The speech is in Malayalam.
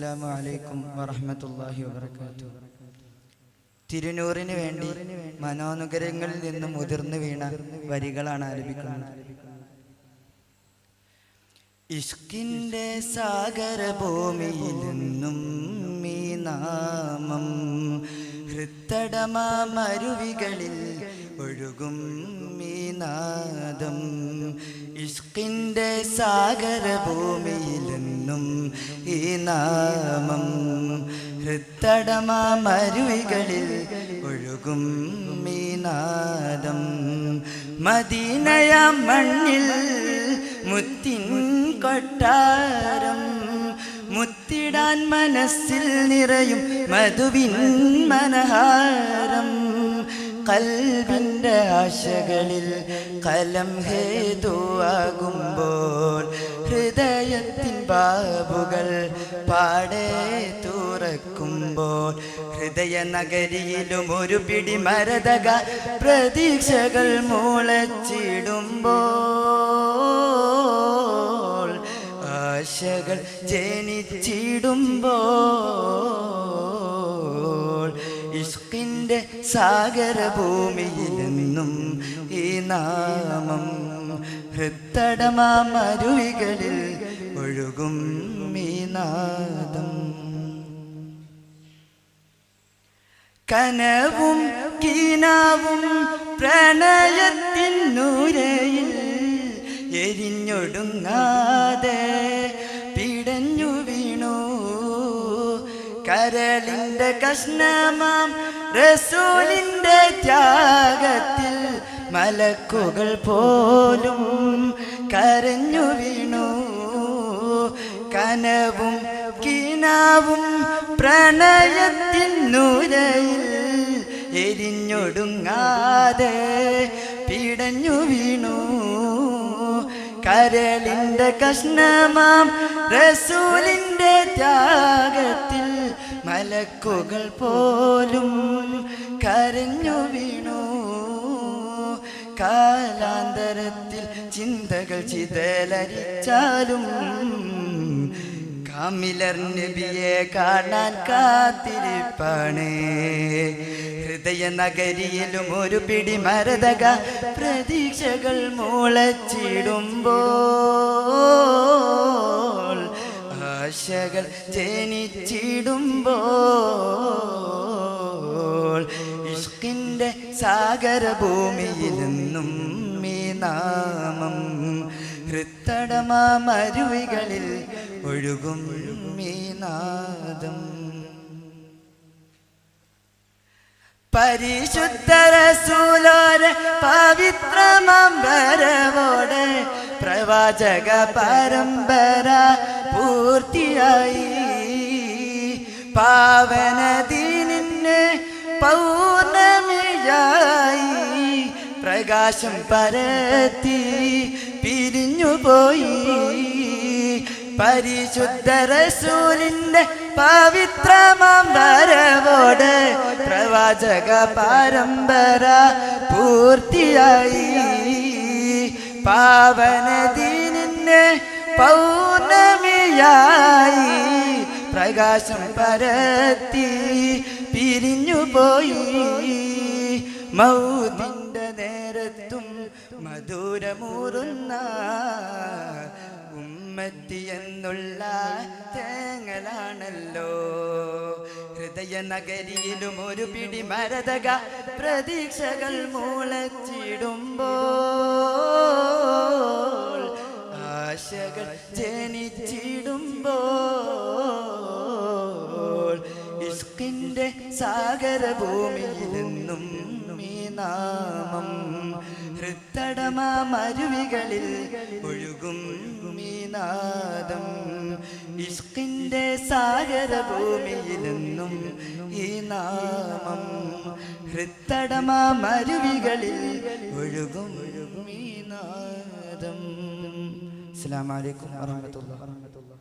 അസ്സലാമു അലൈക്കും വറഹ്മത്തുള്ളാഹി വബറകാതുഹു. തിരുനൂറിന് വേണ്ടി മനോനുഗ്രഹങ്ങളിൽ നിന്നും ഉതിർന്നു വീണ വരികളാണ് ആലപിക്കുന്നത്. ഇഷ്കിന്റെ സാഗര ഭൂമിയിൽ നിന്നും ഈ നാമം ഹൃത്തടമാമരുവികളിൽ ഒഴുകും ഈ നാദം. ഇഷ്കിന്റെ സാഗര ഭൂമിയിൽ നിന്നും ഈ നാമം ഹൃത്തടമാമരുവികളിൽ ഒഴുകും ഈ നാദം. മദീനയ മണ്ണിൽ മുത്തിൻ കൊട്ടാരം മുത്തിടാൻ മനസ്സിൽ നിറയും മധുവിൻ മനഹാരം. കൽബിൻ്റെ ആശകളിൽ കലം ഹേതുവാകുമ്പോൾ ഹൃദയത്തിൻ ബാബുകൾ പാടെ തുറക്കുമ്പോൾ ഹൃദയ നഗരിയിലും ഒരു പിടി മരതക പ്രതീക്ഷകൾ മുളച്ചിടുമ്പോൾ ആശകൾ ജനിച്ചിടുമ്പോൾ ഇഷ്കിൻ്റെ സാഗരഭൂമിയിൽ നിന്നും ഈ നാമം ഹൃത്തടമാമരുവികളിൽ ഒഴുകും ഈ നാദം. കനവും കീനാവും പ്രണയത്തിൻ നൂരയിൽ എരിഞ്ഞൊടുങ്ങാതെ പിടഞ്ഞു വീണു. കരളിൻ്റെ കഷ്ണമാം റസൂലിൻ്റെ ത്യാഗത്തിൽ മലക്കുകൾ പോലും കരഞ്ഞു വീണു. കനവും കിനാവും പ്രണയത്തിൻ നൂരയിൽ എരിഞ്ഞൊടുങ്ങാതെ പിടഞ്ഞു വീണു. കരളിൻ്റെ കഷ്ണമാം റസൂലിൻ്റെ ത്യാഗത്തിൽ മലക്കുകൾ പോലും കരഞ്ഞു വീണു. കാലാന്തരത്തിൽ ചിന്തകൾ ചിതലരിച്ചാലും കാമിലർ നബിയെ കാണാൻ കാത്തിരിപ്പാണ്. ഹൃദയ നഗരിയിലും ഒരു പിടി മരതക പ്രതീക്ഷകൾ മുളച്ചിടുമ്പോൾ ആശകൾ ജനിച്ചിടുമ്പോൾ ഇഷ്കിൻ്റെ സാഗരഭൂമിയിൽ നിന്നും ഈ നാമം ഹൃത്തടമാമരുവികളിൽ ഒഴുകും ഈ നാദം. പരിശുദ്ധ റസൂലോരെ പവിത്രമാം വരവോടെ പ്രവാചക പരമ്പര പൂർത്തിയായി. പാവന ദീനിന് പൗർണമിയായി പ്രകാശം പരത്തി പിരിഞ്ഞുപോയി. പരിശുദ്ധ റസൂലിൻ്റെ പവിത്രമാം വരവോടെ പ്രവാചക പരമ്പര പൂർത്തിയായി. പാവന ദീനിന് പൗർണമിയായി പ്രകാശം പരത്തി പിരിഞ്ഞുപോയി. മൗതിൻ്റെ നേരത്തും മധുരമൂറുന്ന ഉമ്മത്തി എന്നുള്ള തേങ്ങലാണല്ലോ. ഹൃദയ നഗരിയിലും ഒരു പിടി മരതക പ്രതീക്ഷകൾ മുളച്ചിടുമ്പോൾ ആശകൾ ജനിച്ചിടുമ്പോൾ ഇഷ്കിൻ്റെ സാഗരഭൂമിയിൽ നിന്നും ഈ നാമം ഹൃത്തടമാമരുവികളിൽ ഒഴുകും ഈ നാദം. ഇഷ്കിൻ്റെ സാഗരഭൂമിയിൽ നിന്നും ഈ നാമം ഹൃത്തടമാമരുവികളിൽ ഒഴുകും ഈ നാദം. അസ്സലാമു അലൈക്കും വറഹ്മത്തുള്ളാഹി.